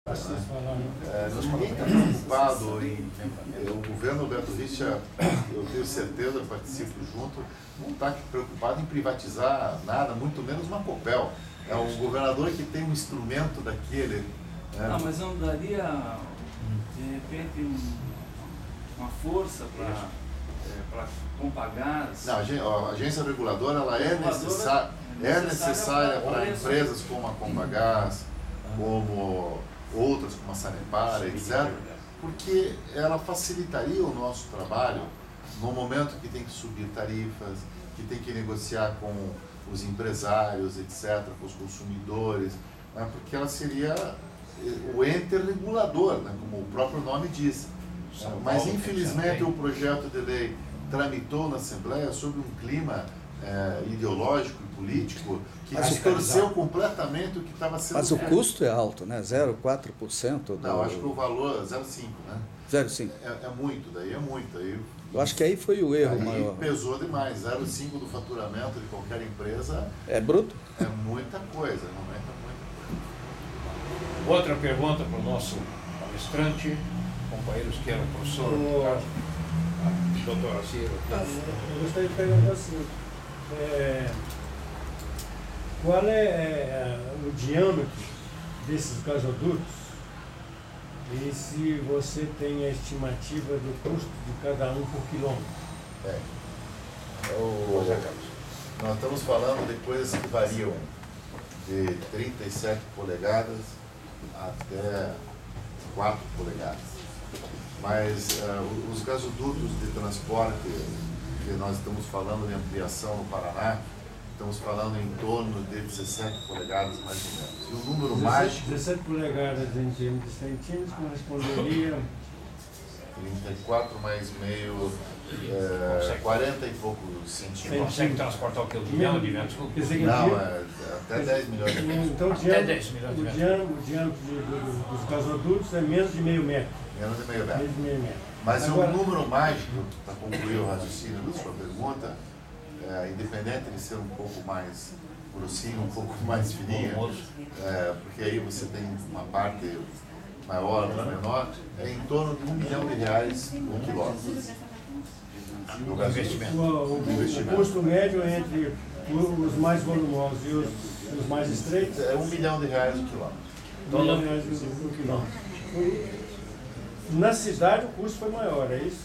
Ninguém está preocupado o governo Alberto Richa, eu tenho certeza, participo junto, não está preocupado em privatizar nada, muito menos uma Copel. É um governador que tem um instrumento daquele. Não, mas não daria, de repente, uma força para Compagás? Não, a agência reguladora ela é necessária para empresas como a Compagás, como outras como a Sanepar, etc., porque ela facilitaria o nosso trabalho no momento que tem que subir tarifas, que tem que negociar com os empresários, etc., com os consumidores, né? Porque ela seria o ente regulador, né? Como o próprio nome diz. Mas, infelizmente, o projeto de lei tramitou na Assembleia sob um clima ideológico e político que distorceu completamente o que estava sendo... Mas o custo é alto, né? 0,4%? Não, acho que o valor é 0,5%, né? 0,5%. É muito, daí é muito. Aí, eu acho que aí foi o erro maior. Pesou demais, 0,5% do faturamento de qualquer empresa... É bruto? É muita coisa, não é muita coisa. Outra pergunta para o nosso palestrante, companheiros que eram professor, doutor Ciro. Eu gostaria de perguntar assim, qual é o diâmetro desses gasodutos e se você tem a estimativa do custo de cada um por quilômetro? Nós estamos falando de coisas que variam de 37 polegadas até 4 polegadas. Mas os gasodutos de transporte que nós estamos falando de ampliação no Paraná, estamos falando em torno de 17 polegadas mais ou menos. E o número mágico... 17 polegadas em termos de centímetros corresponderia... 34 mais meio... 40 e poucos centímetros. Consegue transportar o que? 1 milhão de metros cúbicos? Não, até 10 milhões de metros. Então, até 10 milhões de metros. O diâmetro dos gasodutos é menos de meio metro. Menos de meio metro. Menos de meio metro. Mas agora, o número mágico, para concluir o raciocínio da sua pergunta, independente de ser um pouco mais grossinho, um pouco mais fininho, porque aí você tem uma parte maior, outra menor, é em torno de R$1 milhão por quilômetro. O investimento. O custo médio entre os mais volumosos e os mais estreitos é R$1 milhão o quilômetro. R$1 milhão por quilômetro. Na cidade o custo foi maior, é isso?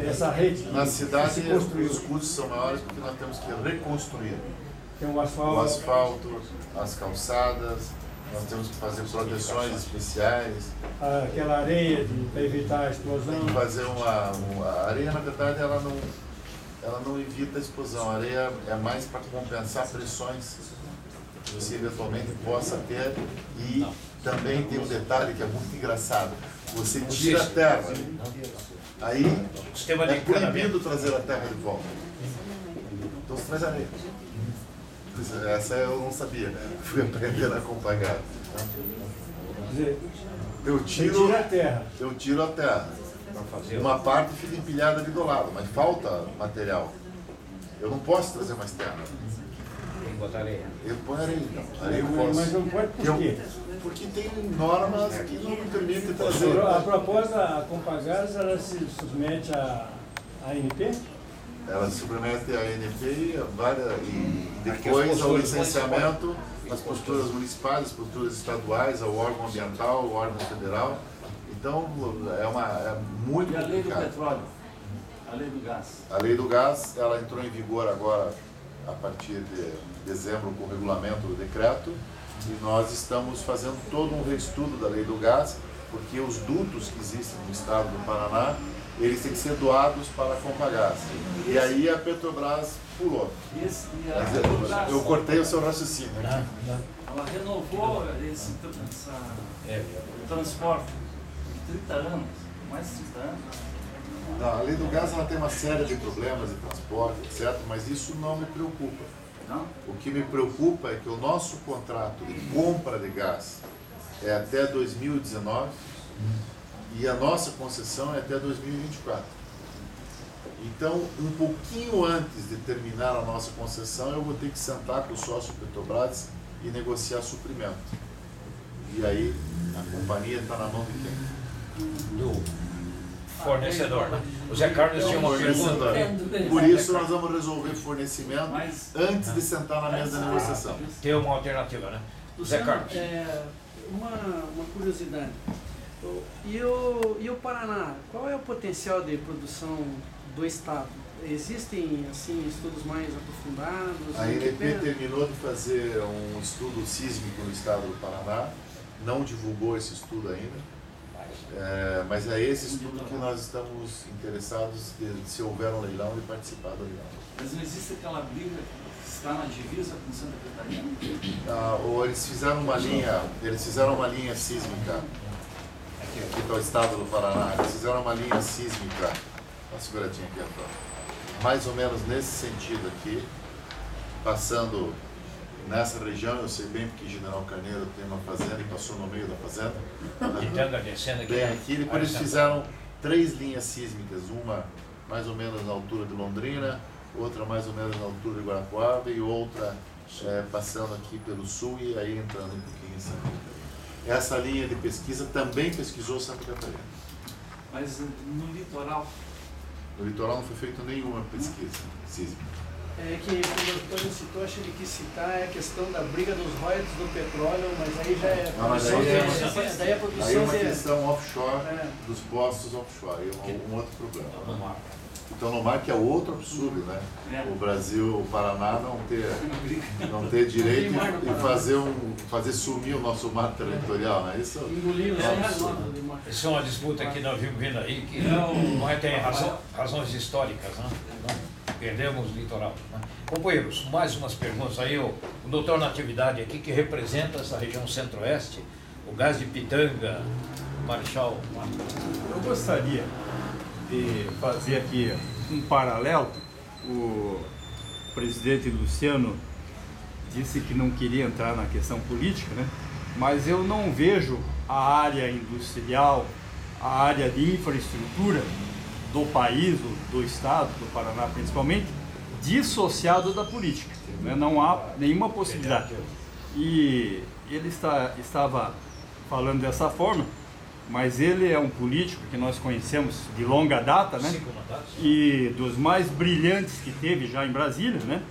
Essa rede? Na cidade os custos são maiores porque nós temos que reconstruir. Tem o asfalto, as calçadas, nós temos que fazer proteções especiais. Aquela areia para evitar a explosão. Tem que fazer a areia, na verdade, ela não evita a explosão. A areia é mais para compensar pressões que você eventualmente possa ter. E também tem um detalhe que é muito engraçado. Você tira a terra, aí é proibido trazer a terra de volta. Então você traz areia. Essa eu não sabia, fui aprender a acompanhar. Eu tiro a terra. Uma parte fica empilhada ali do lado, mas falta material. Eu não posso trazer mais terra. Tem que botar areia. Eu ponho areia, então. Areia eu posso. Mas não pode por quê? Porque tem normas que não me permitem trazer. A propósito, a Compagás, ela se submete à ANP? Ela se submete à ANP e depois ao licenciamento, as posturas municipais, as posturas estaduais, ao órgão ambiental, ao órgão federal. Então, é muito complicado. E a lei do petróleo? A lei do gás? A lei do gás, ela entrou em vigor agora, a partir de dezembro, com o regulamento do decreto, e nós estamos fazendo todo um reestudo da lei do gás, porque os dutos que existem no estado do Paraná, eles têm que ser doados para a Compagás. E aí a Petrobras pulou. Eu cortei o seu raciocínio. Ela renovou esse transporte de 30 anos, mais de 30 anos. Não, a lei do gás ela tem uma série de problemas de transporte, etc., mas isso não me preocupa. Não? O que me preocupa é que o nosso contrato de compra de gás é até 2019 e a nossa concessão é até 2024. Então, um pouquinho antes de terminar a nossa concessão, eu vou ter que sentar com o sócio Petrobras e negociar suprimento. E aí A companhia está na mão de quem? Do fornecedor, né? O Zé Carlos tinha uma pergunta. Por isso nós vamos resolver fornecimento Mas- antes de sentar na mesa da negociação. Tem uma alternativa, né? O Zé Luciano, Carlos. uma curiosidade. E o Paraná, qual é o potencial de produção do Estado? Existem assim estudos mais aprofundados? A Que INP pena. terminou de fazer um estudo sísmico no estado do Paraná, não divulgou esse estudo ainda, mas é esse estudo que nós estamos interessados, se houver um leilão, de participar do leilão. Mas não existe aquela briga que está na divisa com Santa Catarina? Ou eles fizeram uma linha sísmica, aqui está o estado do Paraná, eles fizeram uma linha sísmica, dá uma seguradinha aqui, Antônio, mais ou menos nesse sentido aqui, passando nessa região. Eu sei bem porque General Carneiro tem uma fazenda e passou no meio da fazenda, Pitanga descendo aqui. bem aqui, depois eles fizeram 3 linhas sísmicas, uma mais ou menos na altura de Londrina, outra mais ou menos na altura de Guarapuava e outra passando aqui pelo sul e aí entrando um pouquinho em Santa Catarina. Essa linha de pesquisa também pesquisou Santa Catarina. Mas no litoral, No litoral não foi feita nenhuma pesquisa sísmica. É que o Antônio citou, acho que ele quis citar a questão da briga dos royalties do petróleo, mas aí já é Não, mas produção aí é daí a Aí é produção uma de... questão offshore, É. dos postos offshore, aí é um outro problema. No mar. Então no mar, que é outro absurdo, né? O Brasil, o Paraná não ter direito de fazer sumir o nosso mar territorial, né? Isso Engolindo é um absurdo. Isso é uma disputa que nós vimos vindo aí, que não tem razões históricas, né? Não perdemos o litoral. Né? Companheiros, mais umas perguntas aí. O doutor Natividade aqui, que representa essa região centro-oeste, o gás de Pitanga, Marechal. Eu gostaria de fazer aqui um paralelo. O presidente Luciano disse que não queria entrar na questão política, né? Mas eu não vejo a área industrial, a área de infraestrutura do país, do estado, do Paraná principalmente, dissociado da política, né? Não há nenhuma possibilidade. E ele estava falando dessa forma, mas ele é um político que nós conhecemos de longa data, né? 5 mandatos. E dos mais brilhantes que teve já em Brasília, né?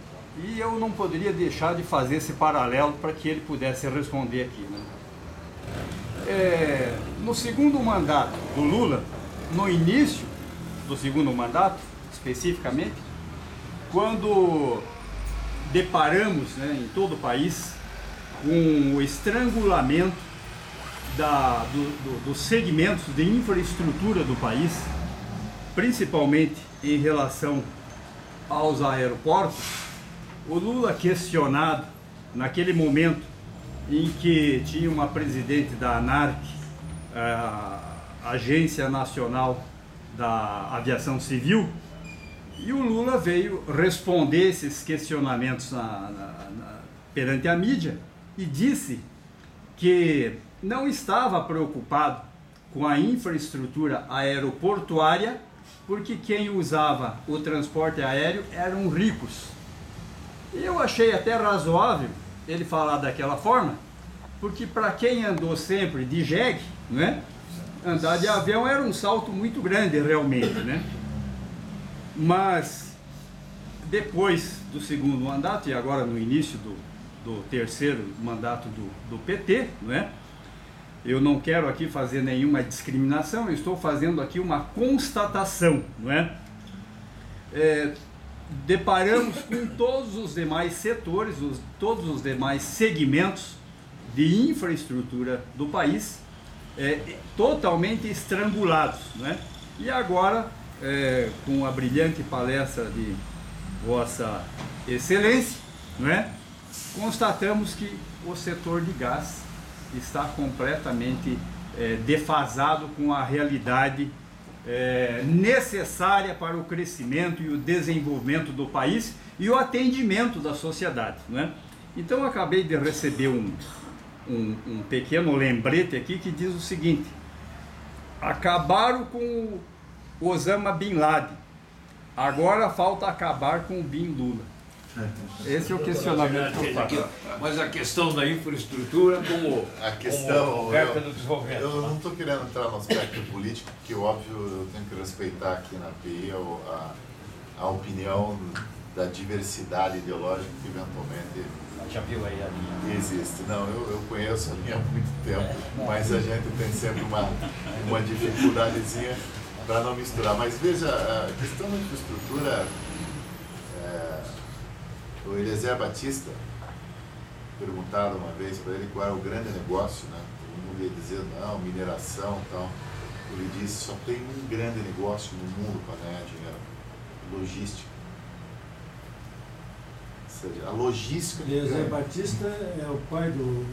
E eu não poderia deixar de fazer esse paralelo para que ele pudesse responder aqui, né? No segundo mandato do Lula, no início do segundo mandato, especificamente, quando deparamos, né, em todo o país com o estrangulamento dos segmentos de infraestrutura do país, principalmente em relação aos aeroportos, o Lula questionado naquele momento em que tinha uma presidente da ANAC, a Agência Nacional da Aviação Civil, e o Lula veio responder esses questionamentos perante a mídia e disse que não estava preocupado com a infraestrutura aeroportuária, porque quem usava o transporte aéreo eram ricos. Eu achei até razoável ele falar daquela forma, porque para quem andou sempre de jegue, né, andar de avião era um salto muito grande realmente, né? Mas depois do segundo mandato e agora no início do terceiro mandato do PT, né, eu não quero aqui fazer nenhuma discriminação, eu estou fazendo aqui uma constatação, não é? Deparamos com todos os demais setores, todos os demais segmentos de infraestrutura do país totalmente estrangulados, né? E agora, com a brilhante palestra de Vossa Excelência, né, constatamos que o setor de gás está completamente defasado com a realidade necessária para o crescimento e o desenvolvimento do país e o atendimento da sociedade, né? Então eu acabei de receber um pequeno lembrete aqui que diz o seguinte: acabaram com o Osama Bin Laden, agora falta acabar com o Bin Lula. Esse é o questionamento que eu faço. Mas a questão da infraestrutura como oferta do desenvolvimento. Eu não estou querendo entrar no aspecto político, porque, óbvio, eu tenho que respeitar aqui na PI a opinião da diversidade ideológica que eventualmente Já viu aí a linha? existe. Não, eu conheço a linha há muito tempo, mas a gente tem sempre uma dificuldadezinha para não misturar. Mas veja, a questão da infraestrutura, o Eliezer Batista, perguntado uma vez para ele qual era o grande negócio, né? Todo mundo ia dizer, não, mineração e tal. Ele disse, só tem um grande negócio no mundo para ganhar dinheiro, logística. Ou seja, a logística... Eliezer Batista é o pai do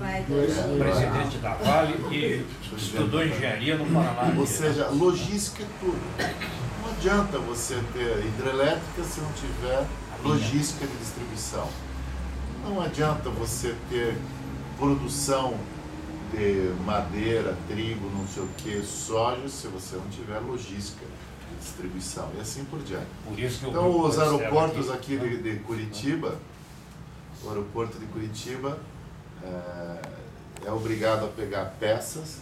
Presidente da Vale e estudou engenharia no Paraná. Ou seja, logística é tudo. Não adianta você ter hidrelétrica se não tiver logística de distribuição. Não adianta você ter produção de madeira, trigo, não sei o que, soja, se você não tiver logística de distribuição e assim por diante. Por isso que então, os aeroportos aqui de Curitiba, o aeroporto de Curitiba é obrigado a pegar peças,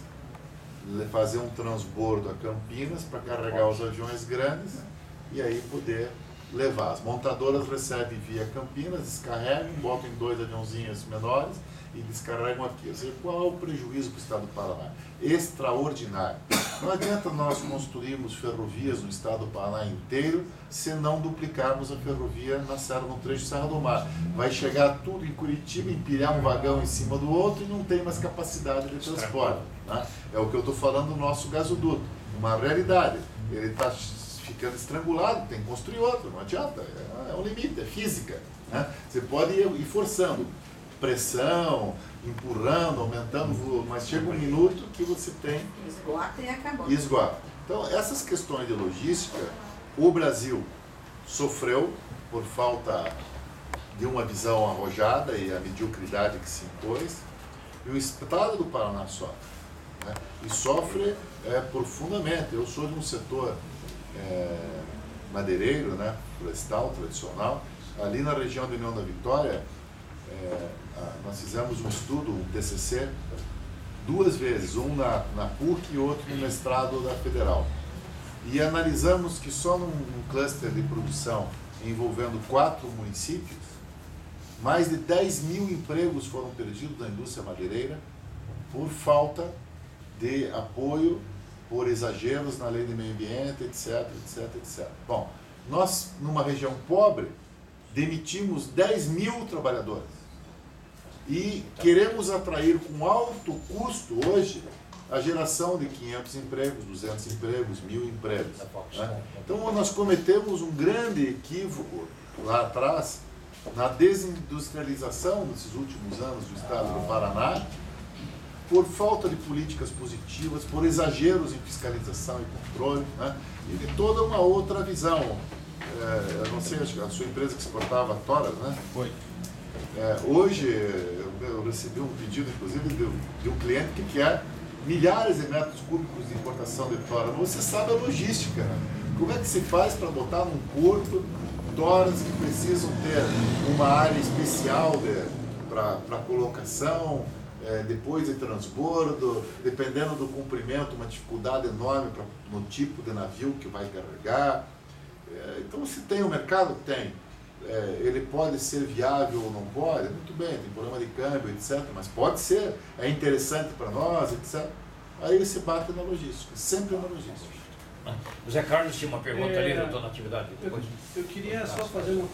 fazer um transbordo a Campinas para carregar os aviões grandes e aí poder levar. As montadoras recebem via Campinas, descarregam, botam em 2 aviãozinhos menores e descarregam aqui. Ou seja, qual é o prejuízo para o estado do Paraná? Extraordinário. Não adianta nós construirmos ferrovias no estado do Paraná inteiro se não duplicarmos a ferrovia na Serra, no trecho Serra do Mar. Vai chegar tudo em Curitiba, empilhar um vagão em cima do outro e não tem mais capacidade de transporte. Né? É o que eu estou falando do nosso gasoduto. Uma realidade. Ele está ficando estrangulado, tem que construir outro, não adianta. É um limite, é física. Né? Você pode ir forçando pressão, empurrando, aumentando o volume, mas chega um minuto que você tem... Esgota e acabou. Esgota. Então, essas questões de logística, o Brasil sofreu por falta de uma visão arrojada e a mediocridade que se impôs, e o estado do Paraná sofre. Né? E sofre profundamente. Eu sou de um setor madeireiro, né, florestal, tradicional. Ali na região da União da Vitória, nós fizemos um estudo, um TCC, 2 vezes, um na PUC e outro no mestrado da Federal. E analisamos que só num cluster de produção envolvendo 4 municípios, mais de 10 mil empregos foram perdidos na indústria madeireira por falta de apoio, por exageros na lei de meio ambiente, etc, etc, etc. Bom, nós, numa região pobre, demitimos 10 mil trabalhadores. E queremos atrair com alto custo hoje a geração de 500 empregos, 200 empregos, 1000 empregos. Né? Então nós cometemos um grande equívoco lá atrás na desindustrialização nesses últimos anos do estado do Paraná, por falta de políticas positivas, por exageros em fiscalização e controle, né? E de toda uma outra visão. Eu não sei, acho que a sua empresa que exportava toras, né? Foi. Hoje eu recebi um pedido, inclusive, de um cliente que quer milhares de metros cúbicos de importação de tora. Você sabe a logística, né? Como é que se faz para botar num porto toras que precisam ter uma área especial para colocação, depois de transbordo, dependendo do comprimento, uma dificuldade enorme no tipo de navio que vai carregar. Então, se tem o mercado, tem. Ele pode ser viável ou não pode, muito bem, tem problema de câmbio, etc. Mas pode ser, é interessante para nós, etc. Aí ele se bate na logística, sempre na logística. O Zé Carlos tinha uma pergunta ali, doutor Natividade. Eu queria só fazer uma